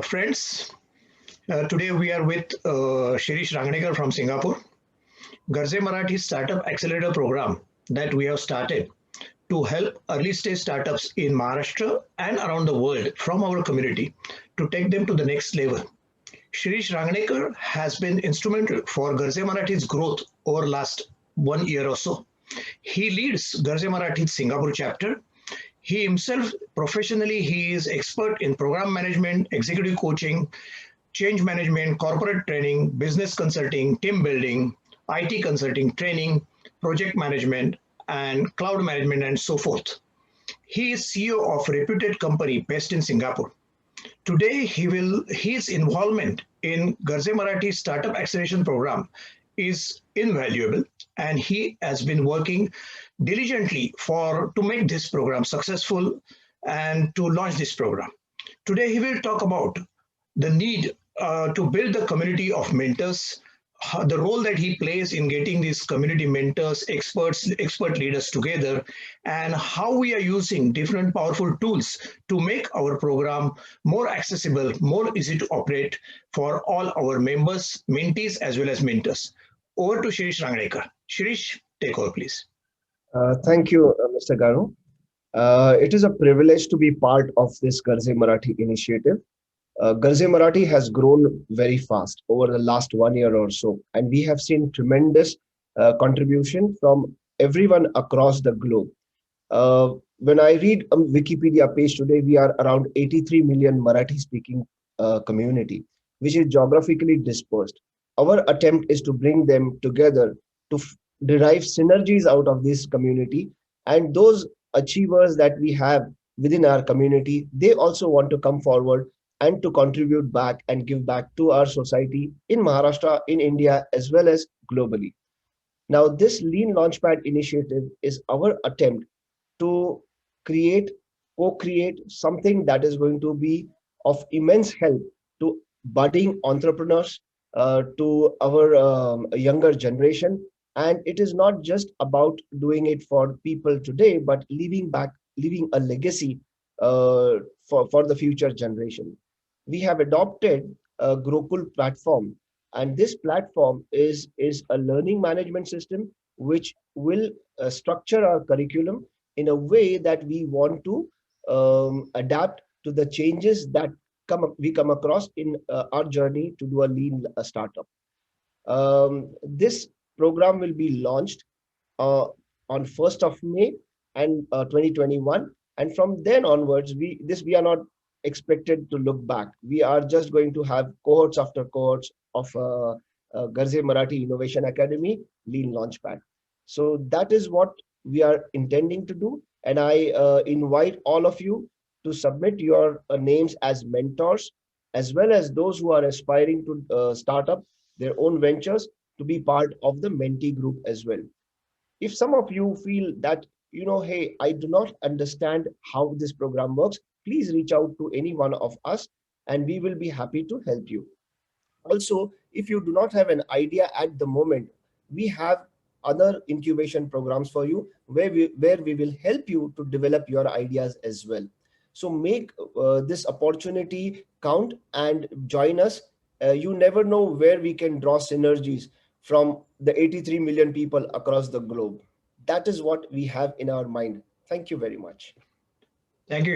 Friends, today we are with Shirish Rangnekar from Singapore. Garze Marathi Startup Accelerator Program that we have started to help early stage startups in Maharashtra and around the world from our community to take them to the next level. Shirish Rangnekar has been instrumental for Garze Marathi's growth over last 1 year or so. He leads Garze Marathi's Singapore chapter. He himself professionally he is expert in program management, executive coaching, change management, corporate training, business consulting, team building, IT consulting, training, project management, and cloud management, and so forth. He is CEO of a reputed company based in Singapore. Today, his involvement in Garze Marathi Startup Acceleration Program is invaluable, and he has been working diligently for to make this program successful and to launch this program. Today, he will talk about the need to build the community of mentors, the role that he plays in getting these community mentors, expert leaders together, and how we are using different powerful tools to make our program more accessible, more easy to operate for all our members, mentees, as well as mentors. Over to Shirish Rangnekar. Shirish, take over, please. Thank you, Mr. Ganu. It is a privilege to be part of this Garze Marathi initiative. Garze Marathi has grown very fast over the last 1 year or so, and we have seen tremendous contribution from everyone across the globe. When I read a Wikipedia page today, we are around 83 million Marathi speaking community, which is geographically dispersed. Our attempt is to bring them together to derive synergies out of this community, and those achievers that we have within our community, they also want to come forward and to contribute back and give back to our society in Maharashtra, in India, as well as globally. Now, this Lean Launchpad initiative is our attempt to create, co-create something that is going to be of immense help to budding entrepreneurs, to our younger generation. And it is not just about doing it for people today, but leaving a legacy for the future generation. We have adopted a Grokul platform, and this platform is a learning management system which will structure our curriculum in a way that we want to adapt to the changes that we come across in our journey to do a lean startup. This program will be launched uh, on 1st of May and 2021, and from then onwards, we are not expected to look back. We are just going to have cohorts after cohorts of Garze Marathi Innovation Academy Lean Launchpad. So that is what we are intending to do, and I invite all of you to submit your names as mentors, as well as those who are aspiring to start up their own ventures to be part of the mentee group as well. If some of you feel that, hey, I do not understand how this program works, please reach out to any one of us and we will be happy to help you. Also, if you do not have an idea at the moment, we have other incubation programs for you where we will help you to develop your ideas as well. So make this opportunity count and join us. You never know where we can draw synergies from the 83 million people across the globe. That is what we have in our mind. Thank you very much. Thank you,